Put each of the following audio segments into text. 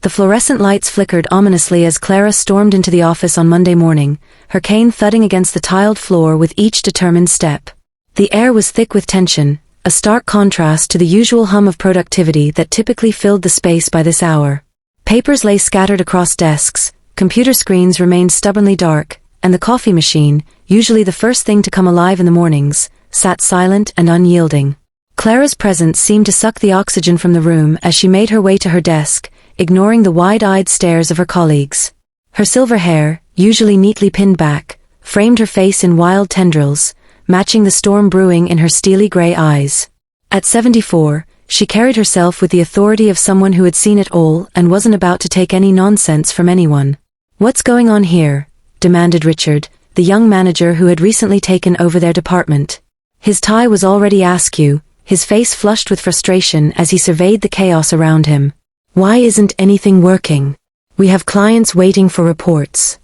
The fluorescent lights flickered ominously as Clara stormed into the office on Monday morning, her cane thudding against the tiled floor with each determined step. The air was thick with tension, a stark contrast to the usual hum of productivity that typically filled the space by this hour. Papers lay scattered across desks, computer screens remained stubbornly dark, and the coffee machine, usually the first thing to come alive in the mornings, sat silent and unyielding. Clara's presence seemed to suck the oxygen from the room as she made her way to her desk, ignoring the wide-eyed stares of her colleagues. Her silver hair, usually neatly pinned back, framed her face in wild tendrils, matching the storm brewing in her steely gray eyes. At 74, she carried herself with the authority of someone who had seen it all and wasn't about to take any nonsense from anyone. "What's going on here?" demanded Richard, the young manager who had recently taken over their department. His tie was already askew, his face flushed with frustration as he surveyed the chaos around him. "Why isn't anything working? We have clients waiting for reports."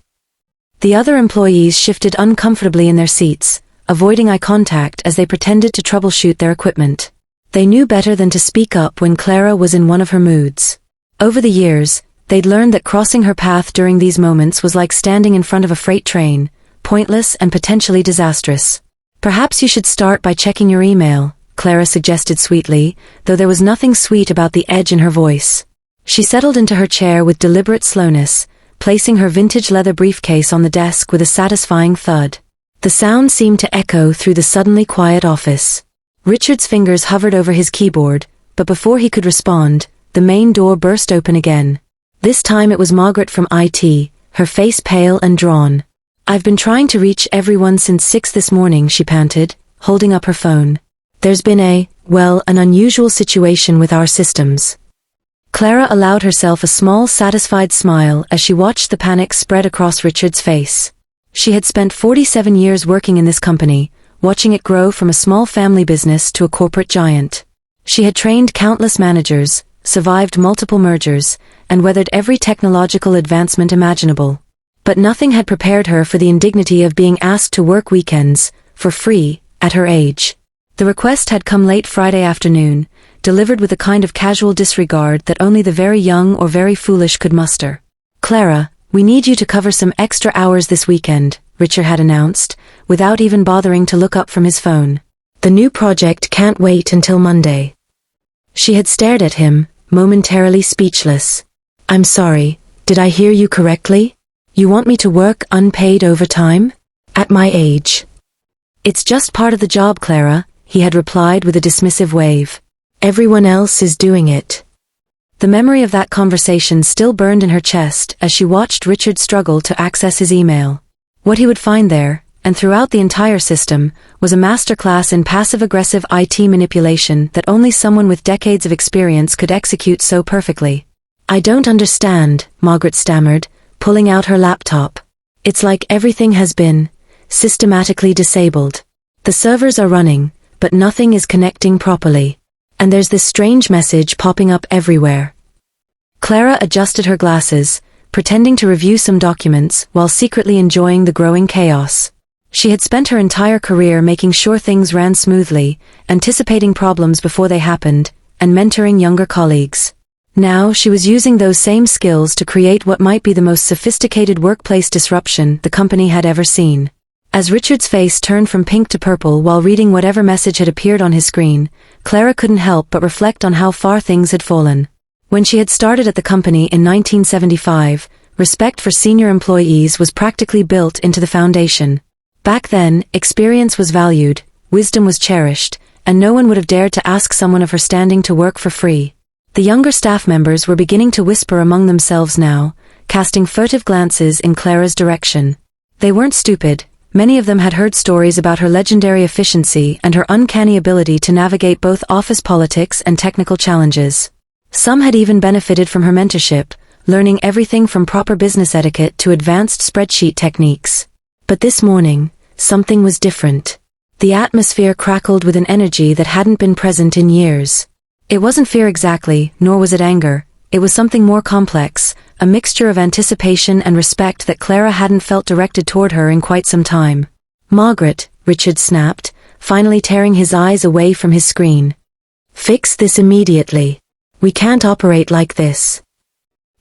The other employees shifted uncomfortably in their seats, avoiding eye contact as they pretended to troubleshoot their equipment. They knew better than to speak up when Clara was in one of her moods. Over the years, they'd learned that crossing her path during these moments was like standing in front of a freight train, pointless and potentially disastrous. "Perhaps you should start by checking your email," Clara suggested sweetly, though there was nothing sweet about the edge in her voice. She settled into her chair with deliberate slowness, placing her vintage leather briefcase on the desk with a satisfying thud. The sound seemed to echo through the suddenly quiet office. Richard's fingers hovered over his keyboard, but before he could respond, the main door burst open again. This time it was Margaret from IT, her face pale and drawn. "I've been trying to reach everyone since 6 this morning," she panted, holding up her phone. "There's been an unusual situation with our systems." Clara allowed herself a small satisfied smile as she watched the panic spread across Richard's face. She had spent 47 years working in this company, watching it grow from a small family business to a corporate giant. She had trained countless managers, survived multiple mergers, and weathered every technological advancement imaginable. But nothing had prepared her for the indignity of being asked to work weekends, for free, at her age. The request had come late Friday afternoon, delivered with a kind of casual disregard that only the very young or very foolish could muster. "Clara, we need you to cover some extra hours this weekend," Richard had announced, without even bothering to look up from his phone. "The new project can't wait until Monday." She had stared at him, momentarily speechless. "I'm sorry, did I hear you correctly? You want me to work unpaid overtime? At my age?" "It's just part of the job, Clara," he had replied with a dismissive wave. "Everyone else is doing it." The memory of that conversation still burned in her chest as she watched Richard struggle to access his email. What he would find there, and throughout the entire system, was a masterclass in passive-aggressive IT manipulation that only someone with decades of experience could execute so perfectly. "I don't understand," Margaret stammered, pulling out her laptop. "It's like everything has been systematically disabled. The servers are running, but nothing is connecting properly. And there's this strange message popping up everywhere." Clara adjusted her glasses, pretending to review some documents while secretly enjoying the growing chaos. She had spent her entire career making sure things ran smoothly, anticipating problems before they happened, and mentoring younger colleagues. Now she was using those same skills to create what might be the most sophisticated workplace disruption the company had ever seen. As Richard's face turned from pink to purple while reading whatever message had appeared on his screen, Clara couldn't help but reflect on how far things had fallen. When she had started at the company in 1975, respect for senior employees was practically built into the foundation. Back then, experience was valued, wisdom was cherished, and no one would have dared to ask someone of her standing to work for free. The younger staff members were beginning to whisper among themselves now, casting furtive glances in Clara's direction. They weren't stupid. Many of them had heard stories about her legendary efficiency and her uncanny ability to navigate both office politics and technical challenges. Some had even benefited from her mentorship, learning everything from proper business etiquette to advanced spreadsheet techniques. But this morning, something was different. The atmosphere crackled with an energy that hadn't been present in years. It wasn't fear exactly, nor was it anger. It was something more complex, a mixture of anticipation and respect that Clara hadn't felt directed toward her in quite some time. "Margaret," Richard snapped, finally tearing his eyes away from his screen. "Fix this immediately. We can't operate like this."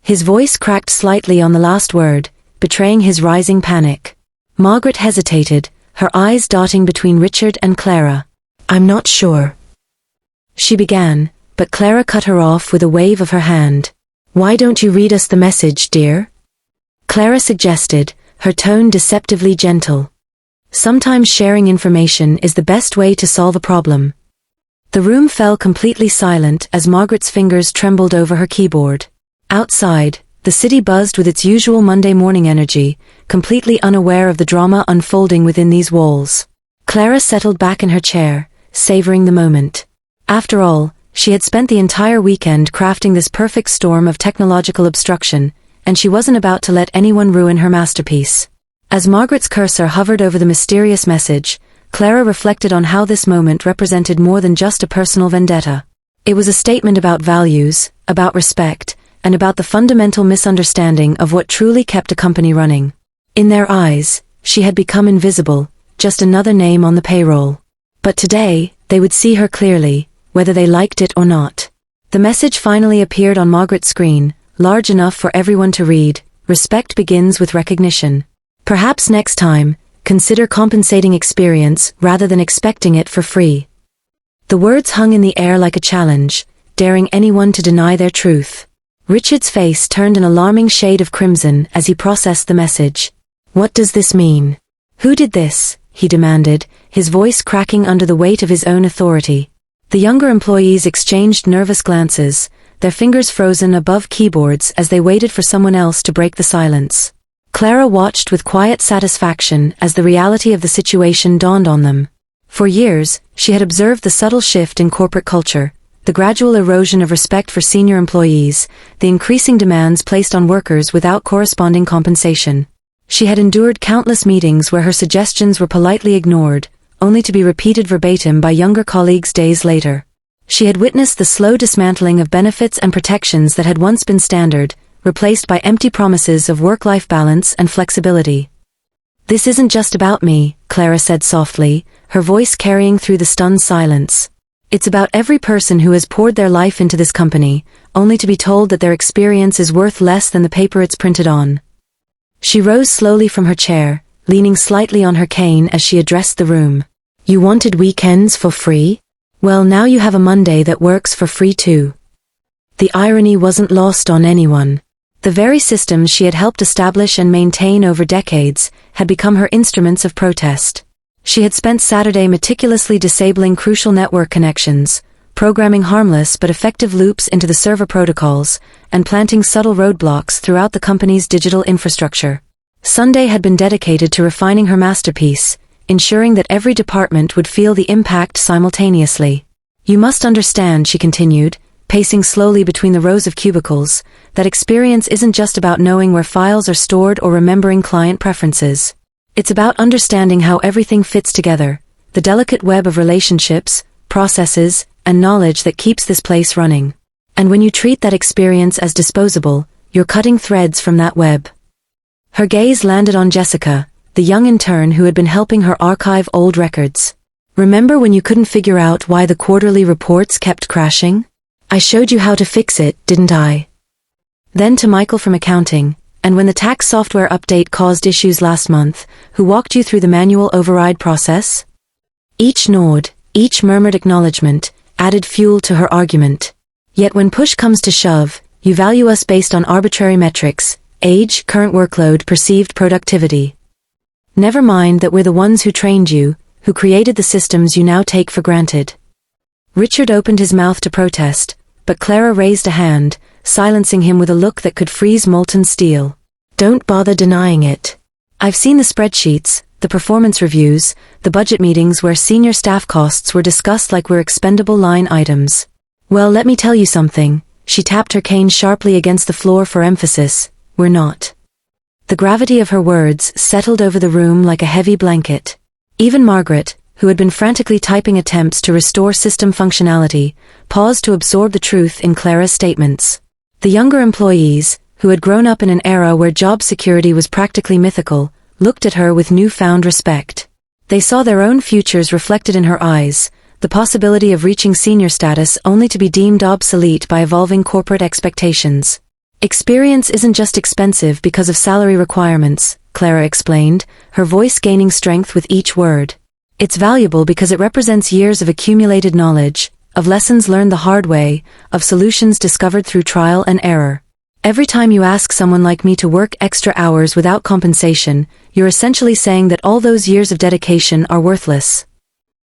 His voice cracked slightly on the last word, betraying his rising panic. Margaret hesitated, her eyes darting between Richard and Clara. "I'm not sure," she began, but Clara cut her off with a wave of her hand. "Why don't you read us the message, dear?" Clara suggested, her tone deceptively gentle. Sometimes sharing information is the best way to solve a problem. The room fell completely silent as Margaret's fingers trembled over her keyboard. Outside, the city buzzed with its usual Monday morning energy, completely unaware of the drama unfolding within these walls. Clara settled back in her chair, savoring the moment. After all, she had spent the entire weekend crafting this perfect storm of technological obstruction, and she wasn't about to let anyone ruin her masterpiece. As Margaret's cursor hovered over the mysterious message, Clara reflected on how this moment represented more than just a personal vendetta. It was a statement about values, about respect, and about the fundamental misunderstanding of what truly kept a company running. In their eyes, she had become invisible, just another name on the payroll. But today, they would see her clearly, whether they liked it or not. The message finally appeared on Margaret's screen, large enough for everyone to read. "Respect begins with recognition. Perhaps next time, consider compensating experience rather than expecting it for free." The words hung in the air like a challenge, daring anyone to deny their truth. Richard's face turned an alarming shade of crimson as he processed the message. "What does this mean? Who did this?" he demanded, his voice cracking under the weight of his own authority. The younger employees exchanged nervous glances, their fingers frozen above keyboards as they waited for someone else to break the silence. Clara watched with quiet satisfaction as the reality of the situation dawned on them. For years, she had observed the subtle shift in corporate culture, the gradual erosion of respect for senior employees, the increasing demands placed on workers without corresponding compensation. She had endured countless meetings where her suggestions were politely ignored, only to be repeated verbatim by younger colleagues days later. She had witnessed the slow dismantling of benefits and protections that had once been standard, replaced by empty promises of work-life balance and flexibility. "This isn't just about me," Clara said softly, her voice carrying through the stunned silence. "It's about every person who has poured their life into this company, only to be told that their experience is worth less than the paper it's printed on." She rose slowly from her chair, leaning slightly on her cane as she addressed the room. "You wanted weekends for free? Well, now you have a Monday that works for free too." The irony wasn't lost on anyone. The very systems she had helped establish and maintain over decades had become her instruments of protest. She had spent Saturday meticulously disabling crucial network connections, programming harmless but effective loops into the server protocols, and planting subtle roadblocks throughout the company's digital infrastructure. Sunday had been dedicated to refining her masterpiece, ensuring that every department would feel the impact simultaneously. "You must understand," she continued, pacing slowly between the rows of cubicles, "that experience isn't just about knowing where files are stored or remembering client preferences. It's about understanding how everything fits together, the delicate web of relationships, processes, and knowledge that keeps this place running. And when you treat that experience as disposable, you're cutting threads from that web." Her gaze landed on Jessica, the young intern who had been helping her archive old records. "Remember when you couldn't figure out why the quarterly reports kept crashing? I showed you how to fix it, didn't I?" Then to Michael from accounting, "And when the tax software update caused issues last month, who walked you through the manual override process?" Each nod, each murmured acknowledgement, added fuel to her argument. "Yet when push comes to shove, you value us based on arbitrary metrics, age, current workload, perceived productivity. Never mind that we're the ones who trained you, who created the systems you now take for granted." Richard opened his mouth to protest, but Clara raised a hand, silencing him with a look that could freeze molten steel. "Don't bother denying it. I've seen the spreadsheets, the performance reviews, the budget meetings where senior staff costs were discussed like we're expendable line items. Well, let me tell you something," she tapped her cane sharply against the floor for emphasis, "we're not." The gravity of her words settled over the room like a heavy blanket. Even Margaret, who had been frantically typing attempts to restore system functionality, paused to absorb the truth in Clara's statements. The younger employees, who had grown up in an era where job security was practically mythical, looked at her with newfound respect. They saw their own futures reflected in her eyes, the possibility of reaching senior status only to be deemed obsolete by evolving corporate expectations. Experience isn't just expensive because of salary requirements, Clara explained, her voice gaining strength with each word. It's valuable because it represents years of accumulated knowledge, of lessons learned the hard way, of solutions discovered through trial and error. Every time you ask someone like me to work extra hours without compensation, you're essentially saying that all those years of dedication are worthless.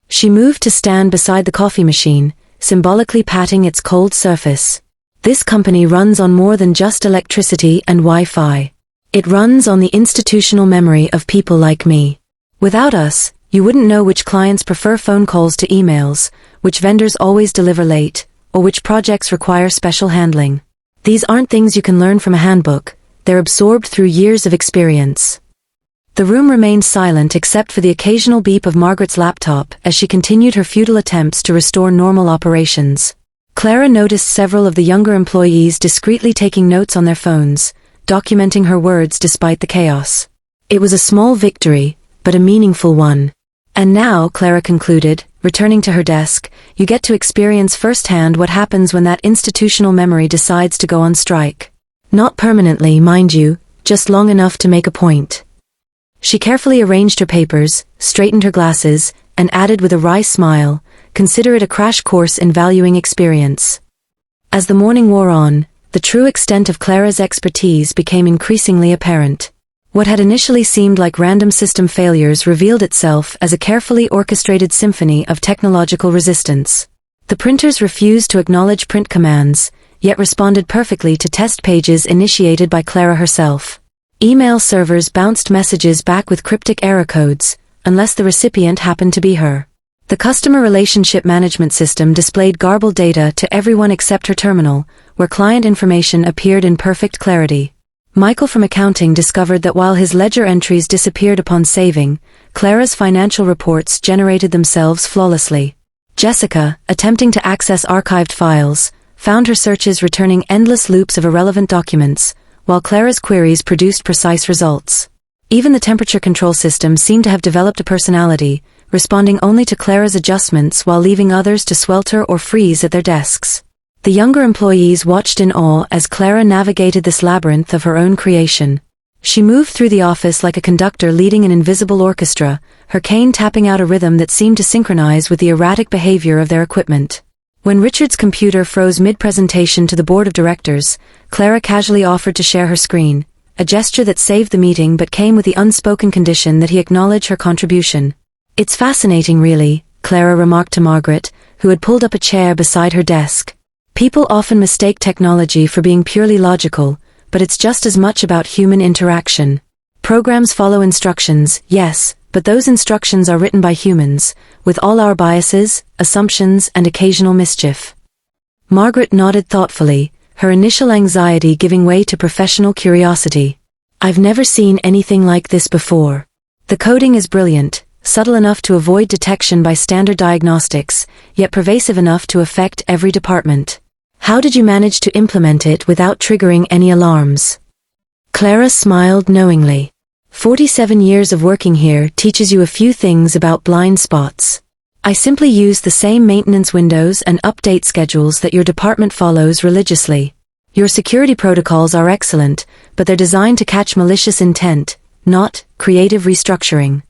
She moved to stand beside the coffee machine, symbolically patting its cold surface. This company runs on more than just electricity and Wi-Fi. It runs on the institutional memory of people like me. Without us, you wouldn't know which clients prefer phone calls to emails, which vendors always deliver late, or which projects require special handling. These aren't things you can learn from a handbook, they're absorbed through years of experience. The room remained silent except for the occasional beep of Margaret's laptop as she continued her futile attempts to restore normal operations. Clara noticed several of the younger employees discreetly taking notes on their phones, documenting her words despite the chaos. It was a small victory, but a meaningful one. And now, Clara concluded, returning to her desk, you get to experience firsthand what happens when that institutional memory decides to go on strike. Not permanently, mind you, just long enough to make a point. She carefully arranged her papers, straightened her glasses, and added with a wry smile, consider it a crash course in valuing experience. As the morning wore on, the true extent of Clara's expertise became increasingly apparent. What had initially seemed like random system failures revealed itself as a carefully orchestrated symphony of technological resistance. The printers refused to acknowledge print commands, yet responded perfectly to test pages initiated by Clara herself. Email servers bounced messages back with cryptic error codes, unless the recipient happened to be her. The customer relationship management system displayed garbled data to everyone except her terminal, where client information appeared in perfect clarity. Michael from accounting discovered that while his ledger entries disappeared upon saving, Clara's financial reports generated themselves flawlessly. Jessica, attempting to access archived files, found her searches returning endless loops of irrelevant documents, while Clara's queries produced precise results. Even the temperature control system seemed to have developed a personality, responding only to Clara's adjustments while leaving others to swelter or freeze at their desks. The younger employees watched in awe as Clara navigated this labyrinth of her own creation. She moved through the office like a conductor leading an invisible orchestra, her cane tapping out a rhythm that seemed to synchronize with the erratic behavior of their equipment. When Richard's computer froze mid-presentation to the board of directors, Clara casually offered to share her screen, a gesture that saved the meeting but came with the unspoken condition that he acknowledge her contribution. It's fascinating really, Clara remarked to Margaret, who had pulled up a chair beside her desk. People often mistake technology for being purely logical, but it's just as much about human interaction. Programs follow instructions, yes, but those instructions are written by humans, with all our biases, assumptions, and occasional mischief. Margaret nodded thoughtfully, her initial anxiety giving way to professional curiosity. I've never seen anything like this before. The coding is brilliant, subtle enough to avoid detection by standard diagnostics, yet pervasive enough to affect every department. How did you manage to implement it without triggering any alarms? Clara smiled knowingly. 47 years of working here teaches you a few things about blind spots. I simply use the same maintenance windows and update schedules that your department follows religiously. Your security protocols are excellent, but they're designed to catch malicious intent, not creative restructuring.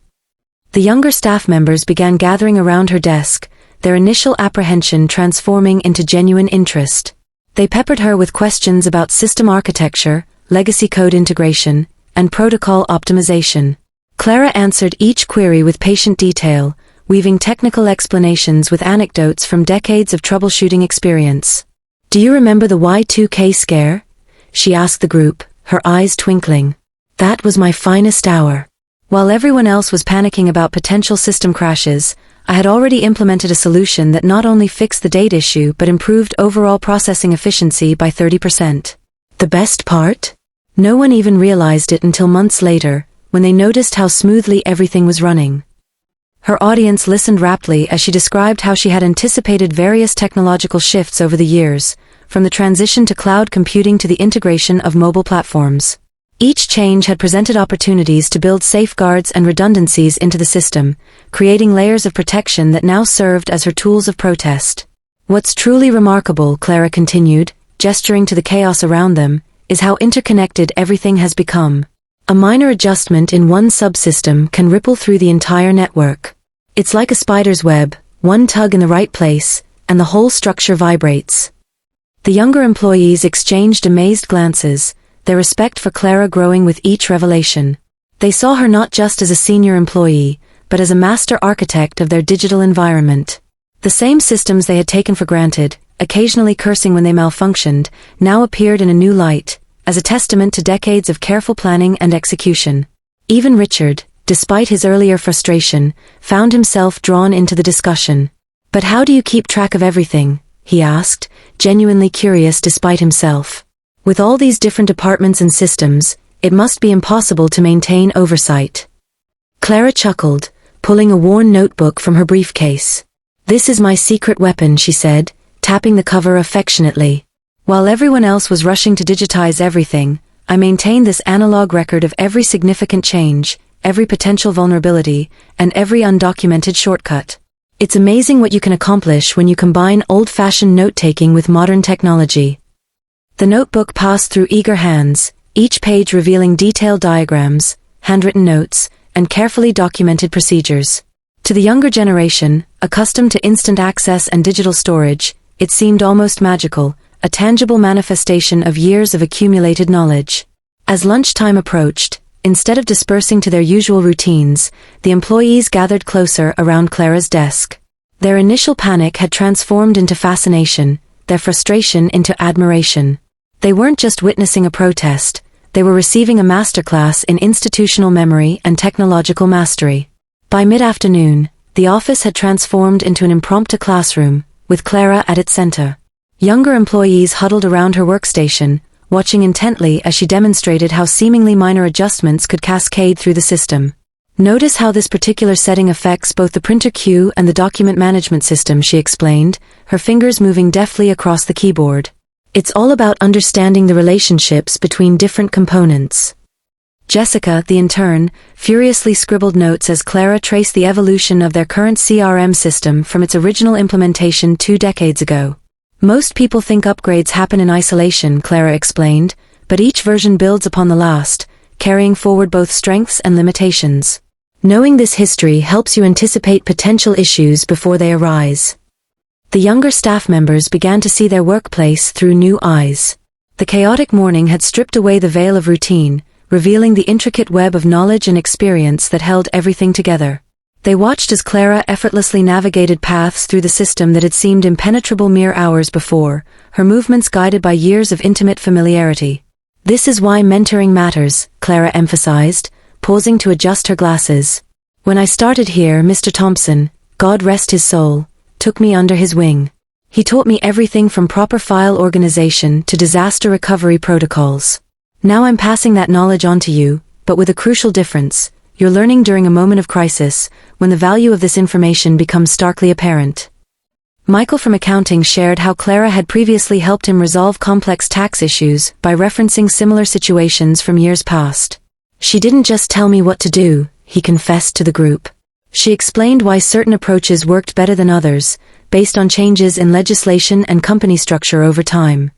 The younger staff members began gathering around her desk, their initial apprehension transforming into genuine interest. They peppered her with questions about system architecture, legacy code integration, and protocol optimization. Clara answered each query with patient detail, weaving technical explanations with anecdotes from decades of troubleshooting experience. Do you remember the Y2K scare? She asked the group, her eyes twinkling. That was my finest hour. While everyone else was panicking about potential system crashes, I had already implemented a solution that not only fixed the date issue but improved overall processing efficiency by 30%. The best part? No one even realized it until months later, when they noticed how smoothly everything was running. Her audience listened raptly as she described how she had anticipated various technological shifts over the years, from the transition to cloud computing to the integration of mobile platforms. Each change had presented opportunities to build safeguards and redundancies into the system, creating layers of protection that now served as her tools of protest. What's truly remarkable, Clara continued, gesturing to the chaos around them, is how interconnected everything has become. A minor adjustment in one subsystem can ripple through the entire network. It's like a spider's web, one tug in the right place, and the whole structure vibrates. The younger employees exchanged amazed glances, their respect for Clara growing with each revelation. They saw her not just as a senior employee, but as a master architect of their digital environment. The same systems they had taken for granted, occasionally cursing when they malfunctioned, now appeared in a new light, as a testament to decades of careful planning and execution. Even Richard, despite his earlier frustration, found himself drawn into the discussion. "But how do you keep track of everything?" he asked, genuinely curious despite himself. "With all these different departments and systems, it must be impossible to maintain oversight." Clara chuckled, pulling a worn notebook from her briefcase. "This is my secret weapon," she said, tapping the cover affectionately. "While everyone else was rushing to digitize everything, I maintained this analog record of every significant change, every potential vulnerability, and every undocumented shortcut. It's amazing what you can accomplish when you combine old-fashioned note-taking with modern technology." The notebook passed through eager hands, each page revealing detailed diagrams, handwritten notes, and carefully documented procedures. To the younger generation, accustomed to instant access and digital storage, it seemed almost magical, a tangible manifestation of years of accumulated knowledge. As lunchtime approached, instead of dispersing to their usual routines, the employees gathered closer around Clara's desk. Their initial panic had transformed into fascination, their frustration into admiration. They weren't just witnessing a protest, they were receiving a masterclass in institutional memory and technological mastery. By mid-afternoon, the office had transformed into an impromptu classroom, with Clara at its center. Younger employees huddled around her workstation, watching intently as she demonstrated how seemingly minor adjustments could cascade through the system. "Notice how this particular setting affects both the printer queue and the document management system," she explained, her fingers moving deftly across the keyboard. "It's all about understanding the relationships between different components." Jessica, the intern, furiously scribbled notes as Clara traced the evolution of their current CRM system from its original implementation 2 decades ago. "Most people think upgrades happen in isolation," Clara explained, "but each version builds upon the last, carrying forward both strengths and limitations. Knowing this history helps you anticipate potential issues before they arise." The younger staff members began to see their workplace through new eyes. The chaotic morning had stripped away the veil of routine, revealing the intricate web of knowledge and experience that held everything together. They watched as Clara effortlessly navigated paths through the system that had seemed impenetrable mere hours before, her movements guided by years of intimate familiarity. "This is why mentoring matters," Clara emphasized, pausing to adjust her glasses. "When I started here, Mr. Thompson, God rest his soul, took me under his wing. He taught me everything from proper file organization to disaster recovery protocols. Now I'm passing that knowledge on to you, but with a crucial difference. You're learning during a moment of crisis, when the value of this information becomes starkly apparent." Michael from accounting shared how Clara had previously helped him resolve complex tax issues by referencing similar situations from years past. "She didn't just tell me what to do," he confessed to the group. "She explained why certain approaches worked better than others, based on changes in legislation and company structure over time."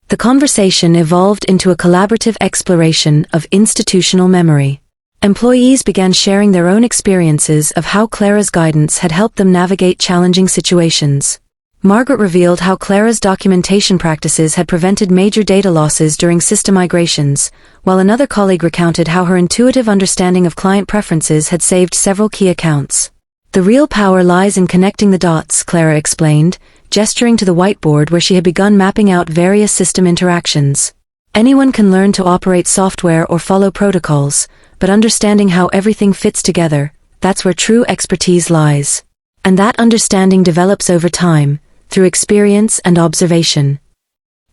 The conversation evolved into a collaborative exploration of institutional memory. Employees began sharing their own experiences of how Clara's guidance had helped them navigate challenging situations. Margaret revealed how Clara's documentation practices had prevented major data losses during system migrations, while another colleague recounted how her intuitive understanding of client preferences had saved several key accounts. "The real power lies in connecting the dots," Clara explained, gesturing to the whiteboard where she had begun mapping out various system interactions. "Anyone can learn to operate software or follow protocols, but understanding how everything fits together, that's where true expertise lies. And that understanding develops over time, through experience and observation."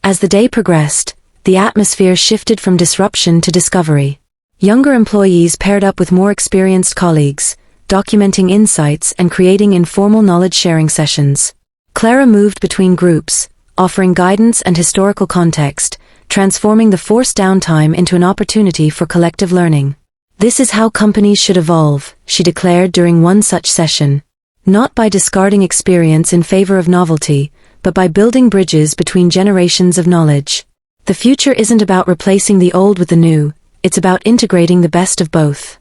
As the day progressed, the atmosphere shifted from disruption to discovery. Younger employees paired up with more experienced colleagues, documenting insights and creating informal knowledge-sharing sessions. Clara moved between groups, offering guidance and historical context, transforming the forced downtime into an opportunity for collective learning. "This is how companies should evolve," she declared during one such session. "Not by discarding experience in favor of novelty, but by building bridges between generations of knowledge." The future isn't about replacing the old with the new, it's about integrating the best of both.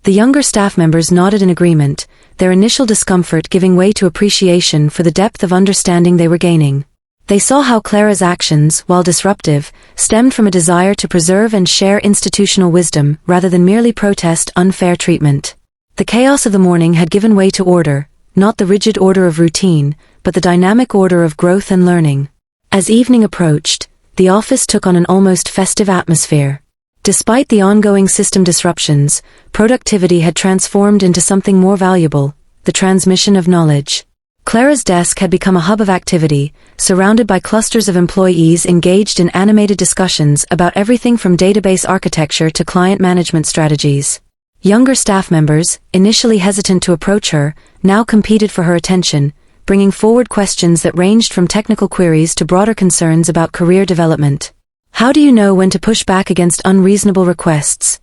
The younger staff members nodded in agreement, their initial discomfort giving way to appreciation for the depth of understanding they were gaining. They saw how Clara's actions, while disruptive, stemmed from a desire to preserve and share institutional wisdom rather than merely protest unfair treatment. The chaos of the morning had given way to order, not the rigid order of routine, but the dynamic order of growth and learning. As evening approached, the office took on an almost festive atmosphere. Despite the ongoing system disruptions, productivity had transformed into something more valuable, the transmission of knowledge. Clara's desk had become a hub of activity, surrounded by clusters of employees engaged in animated discussions about everything from database architecture to client management strategies. Younger staff members, initially hesitant to approach her, now competed for her attention, bringing forward questions that ranged from technical queries to broader concerns about career development. "How do you know when to push back against unreasonable requests?"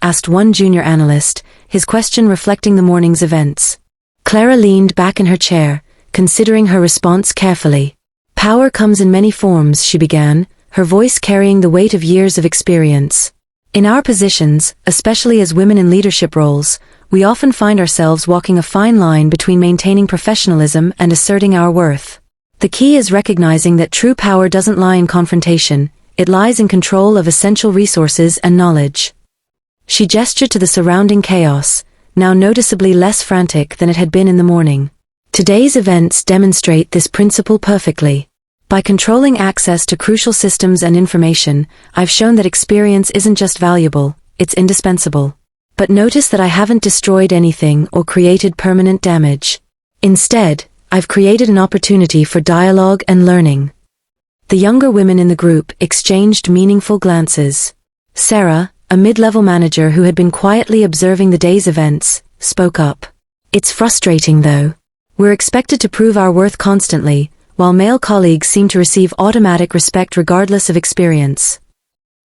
asked one junior analyst, his question reflecting the morning's events. Clara leaned back in her chair, considering her response carefully. "Power comes in many forms," she began, her voice carrying the weight of years of experience. "In our positions, especially as women in leadership roles, we often find ourselves walking a fine line between maintaining professionalism and asserting our worth. The key is recognizing that true power doesn't lie in confrontation, it lies in control of essential resources and knowledge." She gestured to the surrounding chaos, now noticeably less frantic than it had been in the morning. "Today's events demonstrate this principle perfectly. By controlling access to crucial systems and information, I've shown that experience isn't just valuable, it's indispensable. But notice that I haven't destroyed anything or created permanent damage. Instead, I've created an opportunity for dialogue and learning." The younger women in the group exchanged meaningful glances. Sarah, a mid-level manager who had been quietly observing the day's events, spoke up. "It's frustrating though. We're expected to prove our worth constantly, while male colleagues seem to receive automatic respect regardless of experience."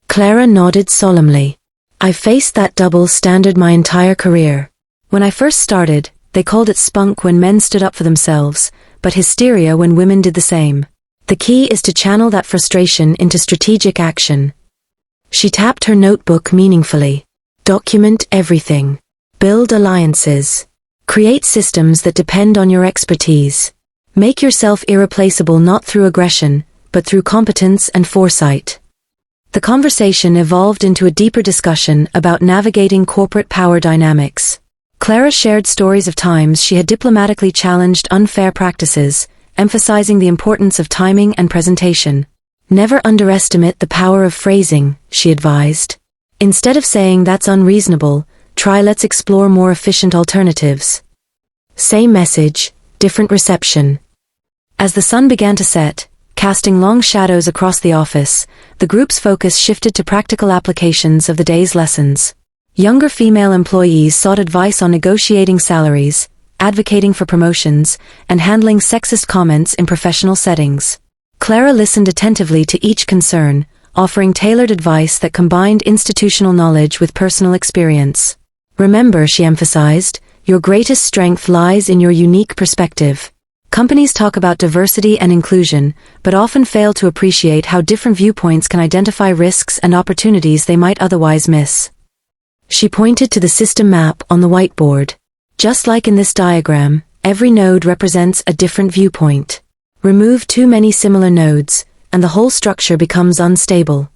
Clara nodded solemnly. "I've faced that double standard my entire career. When I first started, they called it spunk when men stood up for themselves, but hysteria when women did the same. The key is to channel that frustration into strategic action." She tapped her notebook meaningfully. "Document everything. Build alliances. Create systems that depend on your expertise. Make yourself irreplaceable not through aggression, but through competence and foresight." The conversation evolved into a deeper discussion about navigating corporate power dynamics. Clara shared stories of times she had diplomatically challenged unfair practices, emphasizing the importance of timing and presentation. "Never underestimate the power of phrasing," she advised. "Instead of saying that's unreasonable, try let's explore more efficient alternatives." Same message, different reception. As the sun began to set, casting long shadows across the office, the group's focus shifted to practical applications of the day's lessons. Younger female employees sought advice on negotiating salaries, advocating for promotions, and handling sexist comments in professional settings. Clara listened attentively to each concern, offering tailored advice that combined institutional knowledge with personal experience. "Remember," she emphasized, "your greatest strength lies in your unique perspective. Companies talk about diversity and inclusion, but often fail to appreciate how different viewpoints can identify risks and opportunities they might otherwise miss." She pointed to the system map on the whiteboard. "Just like in this diagram, every node represents a different viewpoint. Remove too many similar nodes, and the whole structure becomes unstable."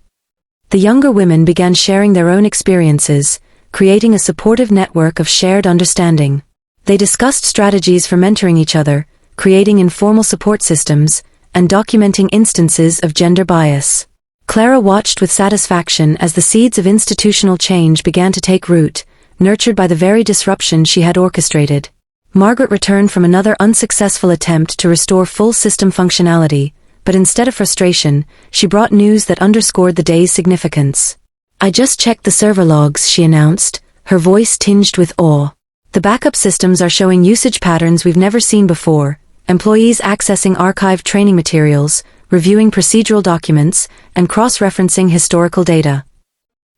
The younger women began sharing their own experiences, creating a supportive network of shared understanding. They discussed strategies for mentoring each other, creating informal support systems, and documenting instances of gender bias. Clara watched with satisfaction as the seeds of institutional change began to take root, nurtured by the very disruption she had orchestrated. Margaret returned from another unsuccessful attempt to restore full system functionality, but instead of frustration, she brought news that underscored the day's significance. "I just checked the server logs," she announced, her voice tinged with awe. "The backup systems are showing usage patterns we've never seen before, employees accessing archived training materials, reviewing procedural documents, and cross-referencing historical data."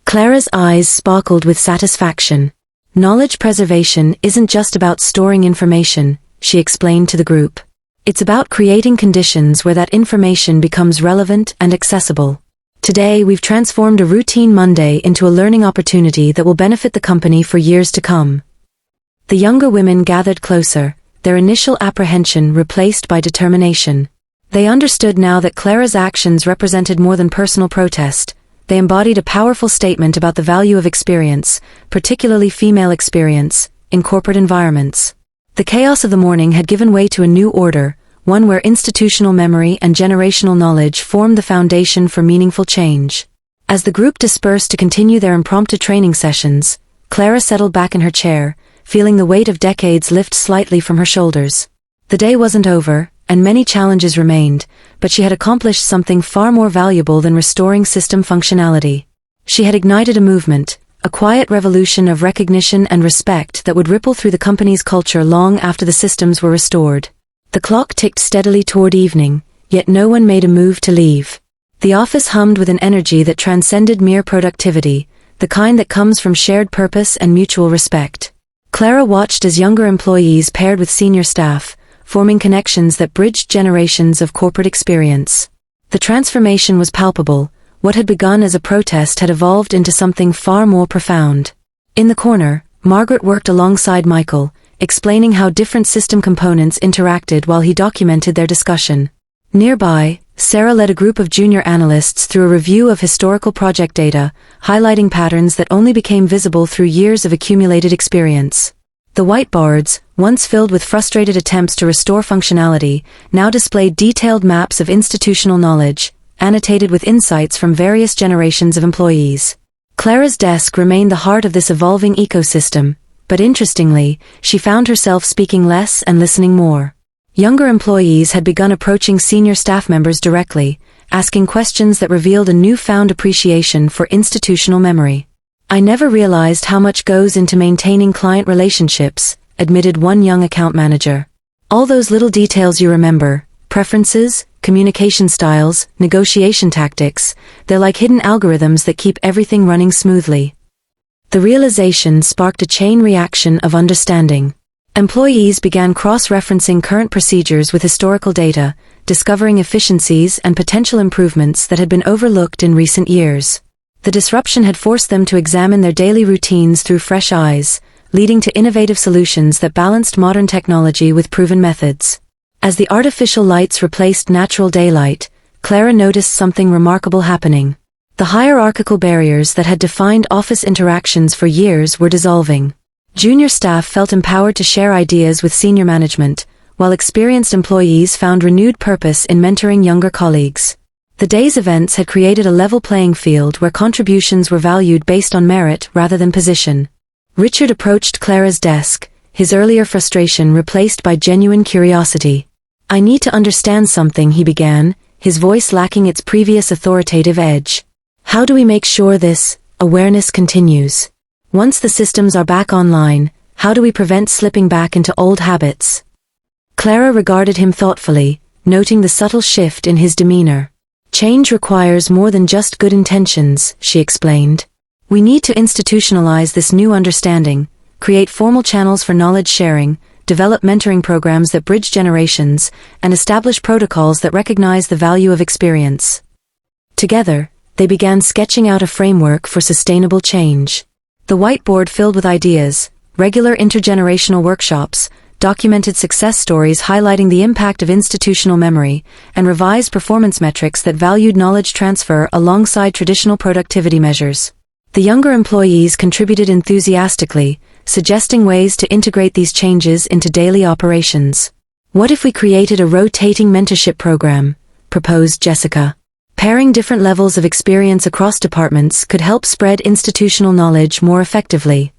Clara's eyes sparkled with satisfaction. "Knowledge preservation isn't just about storing information," she explained to the group. "It's about creating conditions where that information becomes relevant and accessible. Today, we've transformed a routine Monday into a learning opportunity that will benefit the company for years to come." The younger women gathered closer, their initial apprehension replaced by determination. They understood now that Clara's actions represented more than personal protest. They embodied a powerful statement about the value of experience, particularly female experience, in corporate environments. The chaos of the morning had given way to a new order, one where institutional memory and generational knowledge formed the foundation for meaningful change. As the group dispersed to continue their impromptu training sessions, Clara settled back in her chair, feeling the weight of decades lift slightly from her shoulders. The day wasn't over, and many challenges remained, but she had accomplished something far more valuable than restoring system functionality. She had ignited a movement, a quiet revolution of recognition and respect that would ripple through the company's culture long after the systems were restored. The clock ticked steadily toward evening, yet no one made a move to leave. The office hummed with an energy that transcended mere productivity, the kind that comes from shared purpose and mutual respect. Clara watched as younger employees paired with senior staff, forming connections that bridged generations of corporate experience. The transformation was palpable. What had begun as a protest had evolved into something far more profound. In the corner, Margaret worked alongside Michael, explaining how different system components interacted while he documented their discussion. Nearby, Sarah led a group of junior analysts through a review of historical project data, highlighting patterns that only became visible through years of accumulated experience. The whiteboards, once filled with frustrated attempts to restore functionality, now displayed detailed maps of institutional knowledge, annotated with insights from various generations of employees. Clara's desk remained the heart of this evolving ecosystem, but interestingly, she found herself speaking less and listening more. Younger employees had begun approaching senior staff members directly, asking questions that revealed a newfound appreciation for institutional memory. "I never realized how much goes into maintaining client relationships," admitted one young account manager. "All those little details you remember, preferences, communication styles, negotiation tactics, they're like hidden algorithms that keep everything running smoothly." The realization sparked a chain reaction of understanding. Employees began cross-referencing current procedures with historical data, discovering efficiencies and potential improvements that had been overlooked in recent years. The disruption had forced them to examine their daily routines through fresh eyes, leading to innovative solutions that balanced modern technology with proven methods. As the artificial lights replaced natural daylight, Clara noticed something remarkable happening. The hierarchical barriers that had defined office interactions for years were dissolving. Junior staff felt empowered to share ideas with senior management, while experienced employees found renewed purpose in mentoring younger colleagues. The day's events had created a level playing field where contributions were valued based on merit rather than position. Richard approached Clara's desk, his earlier frustration replaced by genuine curiosity. "I need to understand something," he began, his voice lacking its previous authoritative edge. "How do we make sure this awareness continues? Once the systems are back online, how do we prevent slipping back into old habits?" Clara regarded him thoughtfully, noting the subtle shift in his demeanor. "Change requires more than just good intentions," she explained. "We need to institutionalize this new understanding, create formal channels for knowledge sharing, develop mentoring programs that bridge generations, and establish protocols that recognize the value of experience." Together, they began sketching out a framework for sustainable change. The whiteboard filled with ideas, regular intergenerational workshops, documented success stories highlighting the impact of institutional memory, and revised performance metrics that valued knowledge transfer alongside traditional productivity measures. The younger employees contributed enthusiastically, suggesting ways to integrate these changes into daily operations. "What if we created a rotating mentorship program?" proposed Jessica. "Pairing different levels of experience across departments could help spread institutional knowledge more effectively."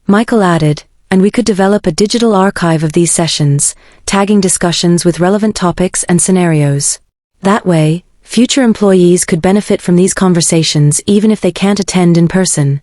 Michael added, "And we could develop a digital archive of these sessions, tagging discussions with relevant topics and scenarios. That way, future employees could benefit from these conversations even if they can't attend in person."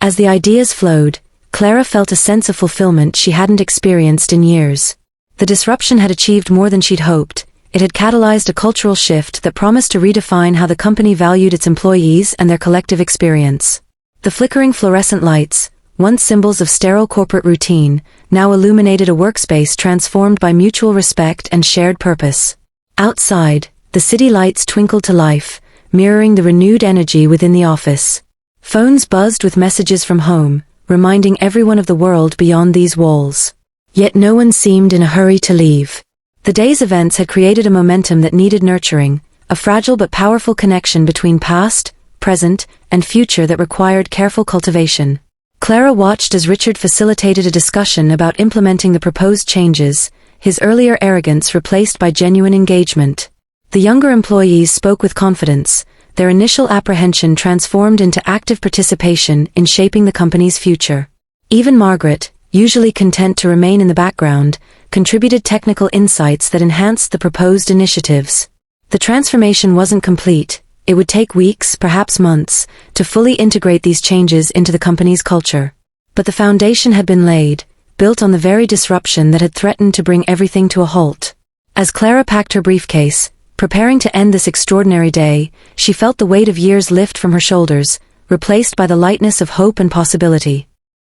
As the ideas flowed, Clara felt a sense of fulfillment she hadn't experienced in years. The disruption had achieved more than she'd hoped. It had catalyzed a cultural shift that promised to redefine how the company valued its employees and their collective experience. The flickering fluorescent lights, once symbols of sterile corporate routine, now illuminated a workspace transformed by mutual respect and shared purpose. Outside, the city lights twinkled to life, mirroring the renewed energy within the office. Phones buzzed with messages from home, reminding everyone of the world beyond these walls. Yet no one seemed in a hurry to leave. The day's events had created a momentum that needed nurturing, a fragile but powerful connection between past, present, and future that required careful cultivation. Clara watched as Richard facilitated a discussion about implementing the proposed changes, his earlier arrogance replaced by genuine engagement. The younger employees spoke with confidence, their initial apprehension transformed into active participation in shaping the company's future. Even Margaret, usually content to remain in the background, contributed technical insights that enhanced the proposed initiatives. The transformation wasn't complete. It would take weeks, perhaps months, to fully integrate these changes into the company's culture. But the foundation had been laid, built on the very disruption that had threatened to bring everything to a halt. As Clara packed her briefcase, preparing to end this extraordinary day, she felt the weight of years lift from her shoulders, replaced by the lightness of hope and possibility.